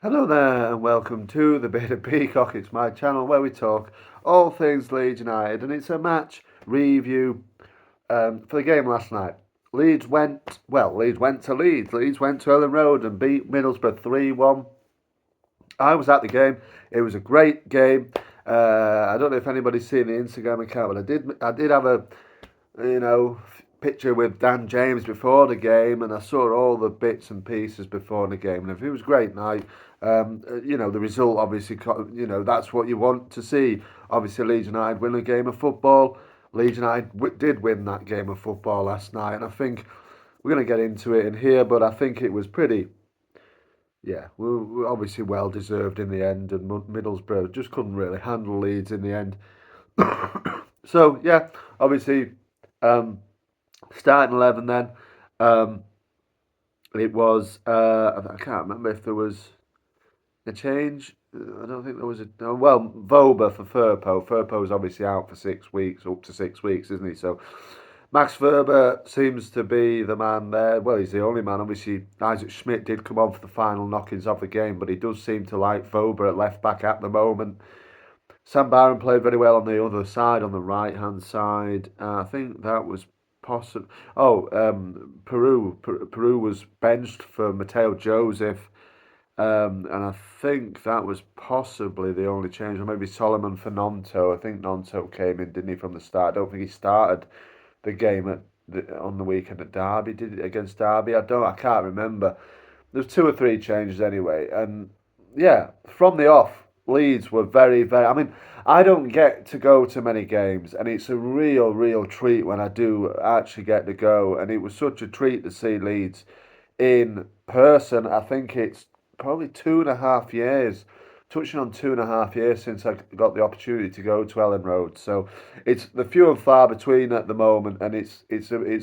Hello there and welcome to the Bit of Peacock. It's my channel where we talk all things Leeds United, and it's a match review for the game last night. Leeds went to Leeds. Leeds went to Elland Road and beat Middlesbrough 3-1. I was at the game. It was a great game. I don't know if anybody's seen the Instagram account, but I did have a you know, picture with Dan James before the game, and I saw all the bits and pieces before the game, and it was a great night. The result obviously, that's what you want to see. Obviously, Leeds United win a game of football. Leeds United did win that game of football last night, and I think we're going to get into it in here, but I think it was pretty. Yeah, we were obviously well deserved in the end, and Middlesbrough just couldn't really handle Leeds in the end. So yeah, obviously, um, starting 11 then. Um, it was, I can't remember if there was a change. I don't think there was a. Well, Voba for Firpo. Firpo's obviously out for 6 weeks, up to 6 weeks, isn't he? So Max Verber seems to be the man there. Well, he's the only man. Obviously, Isaac Schmidt did come on for the final knockings of the game, but he does seem to like Voba at left back at the moment. Sam Barron played very well on the other side, on the right hand side. I think that was possible. Oh, Peru was benched for Mateo Joseph, and I think that was possibly the only change, or maybe Solomon for Nonto. I think Nonto came in, didn't he, from the start? I don't think he started the game on the weekend at Derby. Did it against Derby? I can't remember. There's two or three changes anyway, and yeah, from the off, Leeds were very, very. I mean, I don't get to go to many games, and it's a real, real treat when I do actually get to go. And it was such a treat to see Leeds in person. I think it's probably 2.5 years, touching on 2.5 years since I got the opportunity to go to Elland Road. So it's the few and far between at the moment, and it's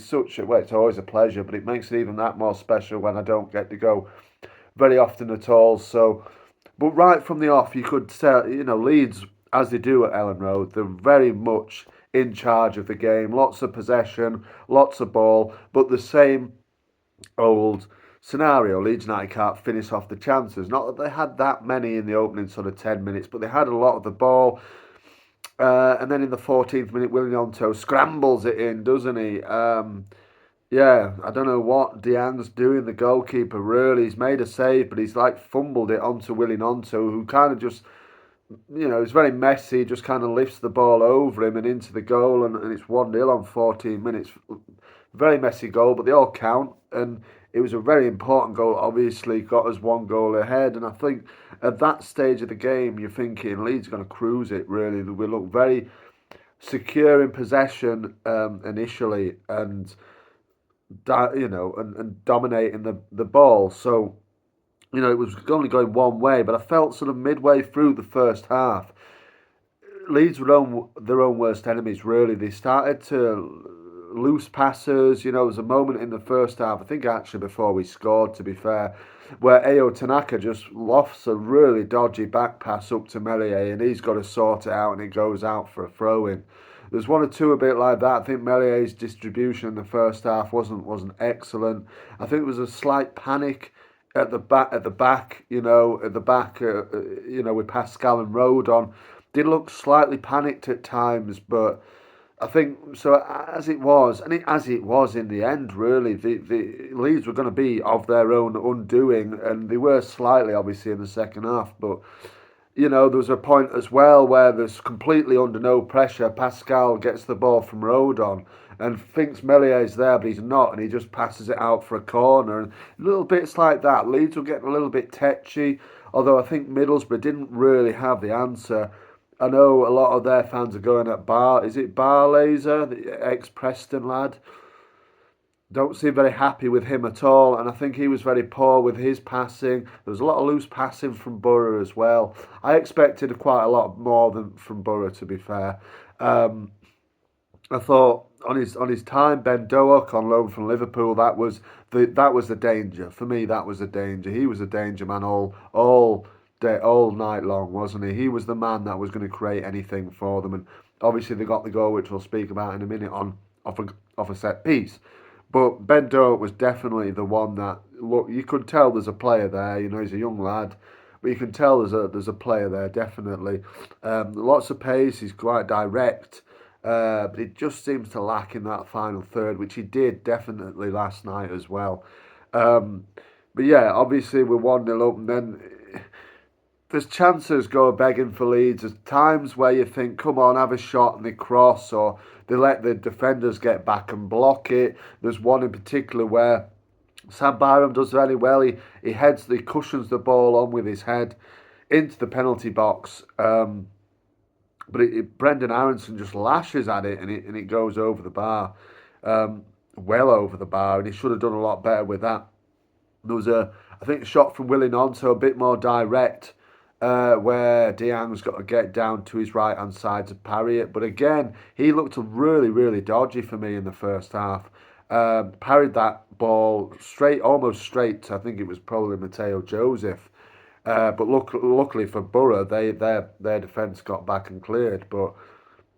such a well, it's always a pleasure, but it makes it even that more special when I don't get to go very often at all. So, but right from the off, you could tell, Leeds, as they do at Elland Road, they're very much in charge of the game. Lots of possession, lots of ball, but the same old scenario. Leeds United can't finish off the chances. Not that they had that many in the opening sort of 10 minutes, but they had a lot of the ball. And then in the 14th minute, Willianto scrambles it in, doesn't he? Yeah, I don't know what Diane's doing, the goalkeeper, really. He's made a save, but he's like fumbled it onto Willie Nonto, who kind of just, it's very messy, just kind of lifts the ball over him and into the goal, and it's 1-0 on 14 minutes. Very messy goal, but they all count, and it was a very important goal. Obviously, got us one goal ahead, and I think at that stage of the game, you're thinking Leeds are going to cruise it. Really, we look very secure in possession initially, and and dominating the ball. So it was only going one way, but I felt sort of midway through the first half, Leeds were their own worst enemies, really. They started to loose passes. There was a moment in the first half, I think actually before we scored, to be fair, where Ayo Tanaka just lofts a really dodgy back pass up to Melier, and he's got to sort it out, and it goes out for a throw in. There's one or two a bit like that. I think Melier's distribution in the first half wasn't excellent. I think there was a slight panic at the back, with Pascal and Road on. Did look slightly panicked at times, but I think so as it was in the end. Really, the Leeds were going to be of their own undoing, and they were slightly, obviously, in the second half. But there was a point as well where there's completely under no pressure. Pascal gets the ball from Rodon and thinks Melier is there, but he's not, and he just passes it out for a corner. And little bits like that. Leeds were getting a little bit tetchy, although I think Middlesbrough didn't really have the answer. I know a lot of their fans are going at Is it Barlaser, the ex-Preston lad? Don't seem very happy with him at all, and I think he was very poor with his passing. There was a lot of loose passing from Boro as well. I expected quite a lot more than from Boro, to be fair. Um, I thought on his time, Ben Doak on loan from Liverpool, that was the danger for me. That was a danger. He was a danger man all day, all night long, wasn't he? He was the man that was going to create anything for them, and obviously they got the goal, which we'll speak about in a minute on off a set piece. But Ben Doak was definitely the one that look. You could tell there's a player there. He's a young lad, but you can tell there's a player there definitely. Lots of pace. He's quite direct, but it just seems to lack in that final third, which he did definitely last night as well. Um, but yeah, obviously we're 1-0 up, and then there's chances go begging for Leeds. There's times where you think, come on, have a shot, and they cross, or they let the defenders get back and block it. There's one in particular where Sam Byram does very well. He cushions the ball on with his head into the penalty box. But Brendan Aronson just lashes at it, and it goes over the bar, well over the bar, and he should have done a lot better with that. There was I think, a shot from Willie Nonto, a bit more direct, where Diang's got to get down to his right hand side to parry it. But again, he looked really, really dodgy for me in the first half. Parried that ball straight, almost straight to, I think it was probably Mateo Joseph. But luckily for Boro, their defence got back and cleared. But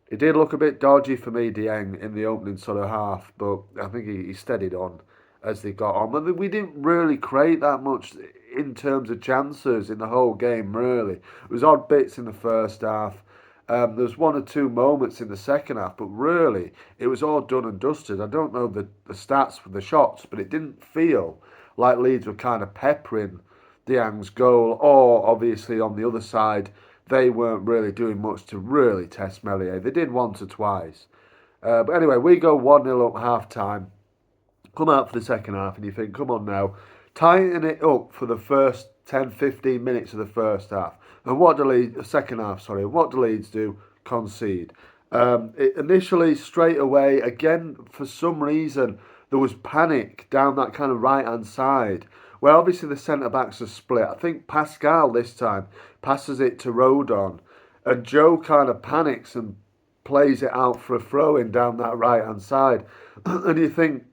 it did look a bit dodgy for me, Dieng, in the opening sort of half. But I think he steadied on as they got on. But we didn't really create that much in terms of chances in the whole game, really. It was odd bits in the first half. There was one or two moments in the second half, but really, it was all done and dusted. I don't know the stats for the shots, but it didn't feel like Leeds were kind of peppering Diang's goal, or obviously on the other side, they weren't really doing much to really test Meslier. They did once or twice. But anyway, we go 1-0 up half time. Come out for the second half, and you think, come on now, tighten it up for the first 10-15 minutes of the first half. And what do Leeds, second half, sorry, what do Leeds do? Concede. Initially, straight away, again, for some reason, there was panic down that kind of right hand side, where obviously the centre backs are split. I think Pascal this time passes it to Rodon, and Joe kind of panics and plays it out for a throw in down that right hand side. And you think,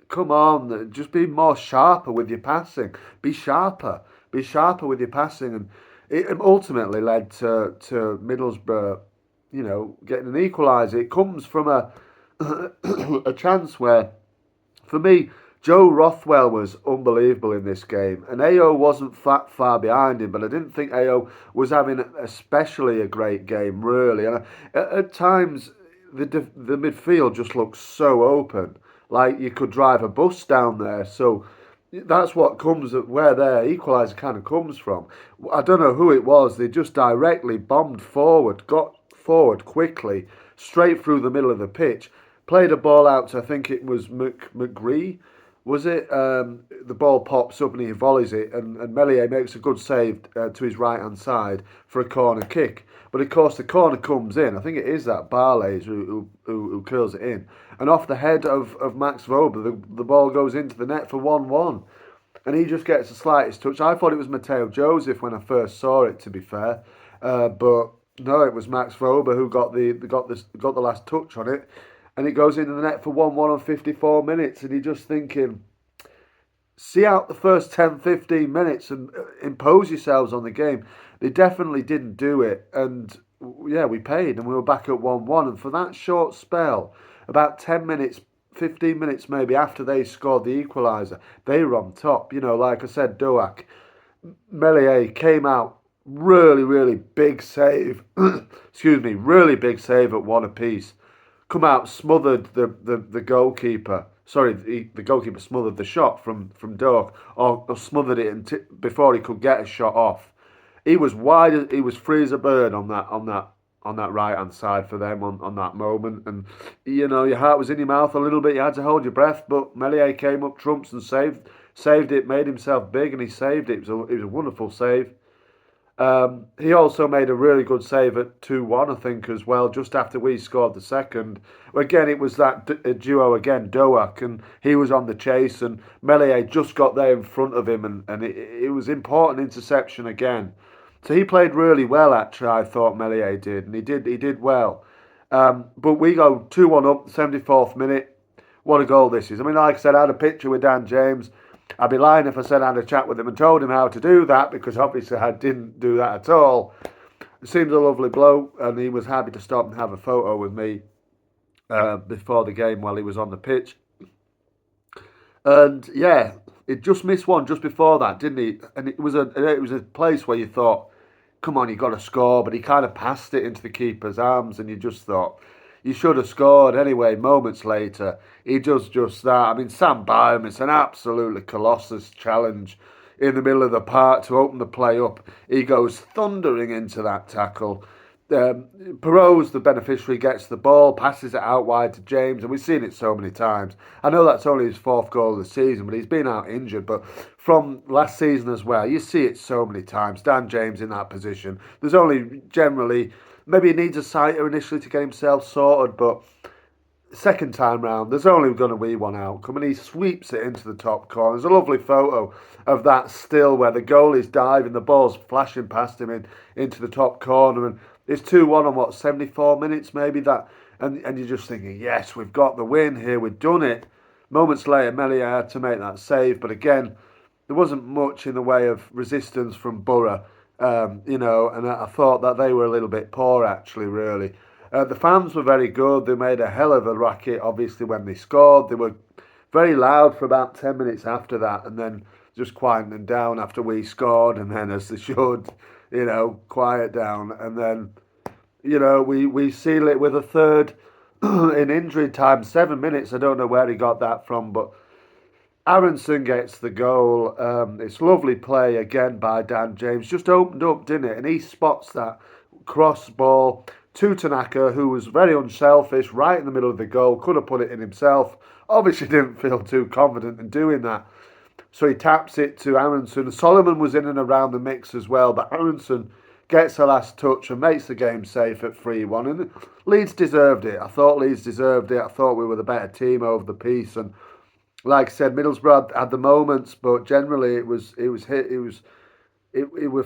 come on, just be more sharper with your passing. Be sharper. Be sharper with your passing. And it ultimately led to Middlesbrough, getting an equaliser. It comes from a a chance where, for me, Joe Rothwell was unbelievable in this game. And AO wasn't far behind him, but I didn't think AO was having especially a great game, really. And at times, the midfield just looked so open. Like you could drive a bus down there. So that's what comes where their equaliser kind of comes from. I don't know who it was. They just directly bombed forward, got forward quickly, straight through the middle of the pitch, played a ball out to, I think it was McGree. Was it? The ball pops up and he volleys it, and Meslier makes a good save to his right hand side for a corner kick. But of course, the corner comes in. I think it is that Barley's who curls it in, and off the head of Max Vober, the ball goes into the net for 1-1, and he just gets the slightest touch. I thought it was Mateo Joseph when I first saw it, to be fair, but no, it was Max Vober who got the last touch on it. And it goes into the net for 1-1 on 54 minutes. And you're just thinking, see out the first 10-15 minutes and impose yourselves on the game. They definitely didn't do it. And yeah, we paid and we were back at 1-1. And for that short spell, about 10 minutes, 15 minutes maybe after they scored the equaliser, they were on top. Like I said, Doak, Meslier came out, really, really big save. Excuse me, really big save at one apiece. Come out, smothered the goalkeeper. Sorry, the goalkeeper smothered the shot from Doak, or smothered it before he could get a shot off. He was wide. He was free as a bird on that right hand side for them on that moment. And your heart was in your mouth a little bit. You had to hold your breath, but Meslier came up trumps and saved it, made himself big, and he saved it. It was a wonderful save. He also made a really good save at 2-1, I think, as well, just after we scored the second. Again, it was that duo again, Doak, and he was on the chase, and Meslier just got there in front of him, and it was important interception again. So he played really well, actually, I thought Meslier did, and he did well. But we go 2-1 up, 74th minute. What a goal this is. I mean, like I said, I had a picture with Dan James. I'd be lying if I said I had a chat with him and told him how to do that, because obviously I didn't do that at all. He seemed a lovely bloke, and he was happy to stop and have a photo with me before the game while he was on the pitch. And yeah, He just missed one just before that, didn't he? And it was a place where you thought, come on, you got to score, but he kind of passed it into the keeper's arms, and you just thought you should have scored anyway. Moments later, he does just that. I mean, Sam Byram, it's an absolutely colossus challenge in the middle of the park to open the play up. He goes thundering into that tackle. Boro's the beneficiary, gets the ball, passes it out wide to James, and we've seen it so many times. I know that's only his fourth goal of the season, but he's been out injured. But from last season as well, you see it so many times. Dan James in that position. There's only generally, maybe he needs a sighter initially to get himself sorted, but second time round, there's only going to be one outcome, and he sweeps it into the top corner. There's a lovely photo of that still where the goalie's diving, the ball's flashing past him into the top corner, and it's 2-1 on what, 74 minutes maybe that, and you're just thinking, yes, we've got the win here, we've done it. Moments later, Melia had to make that save, but again, there wasn't much in the way of resistance from Boro, and I thought that they were a little bit poor actually, really. The fans were very good. They made a hell of a racket, obviously, when they scored. They were very loud for about 10 minutes after that, and then just quieting down after we scored, and then as they should, quiet down. And then, we seal it with a third in injury time, 7 minutes. I don't know where he got that from, but Aronson gets the goal. It's lovely play again by Dan James. Just opened up, didn't it? And he spots that cross ball to Tanaka, who was very unselfish, right in the middle of the goal. Could have put it in himself. Obviously didn't feel too confident in doing that. So he taps it to Aronson. Solomon was in and around the mix as well, but Aronson gets the last touch and makes the game safe at 3-1. And Leeds deserved it. I thought Leeds deserved it. I thought we were the better team over the piece. And like I said, Middlesbrough had the moments, but generally it was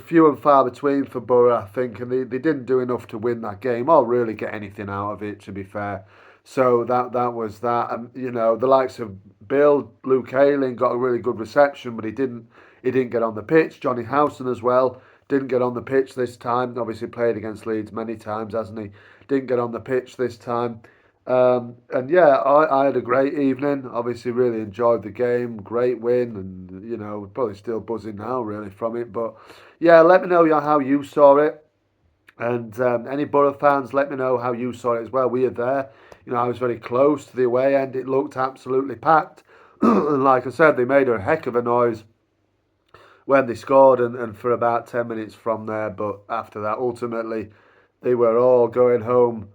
few and far between for Boro, I think, and they didn't do enough to win that game or really get anything out of it, to be fair. So that was that. And the likes of Bill, Luke Ayling got a really good reception, but he didn't get on the pitch. Johnny Howson as well didn't get on the pitch this time. Obviously played against Leeds many times, hasn't he? Didn't get on the pitch this time. And yeah, I had a great evening. Obviously, really enjoyed the game. Great win, and probably still buzzing now, really, from it. But yeah, let me know how you saw it, and any Borough fans, let me know how you saw it as well. We were there. I was very close to the away end. It looked absolutely packed, and like I said, they made a heck of a noise when they scored, and for about 10 minutes from there. But after that, ultimately, they were all going home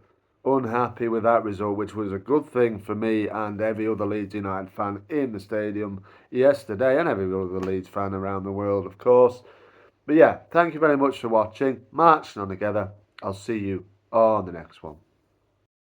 unhappy with that result, which was a good thing for me and every other Leeds United fan in the stadium yesterday, and every other Leeds fan around the world, of course. But yeah, thank you very much for watching. Marching on together. I'll see you on the next one.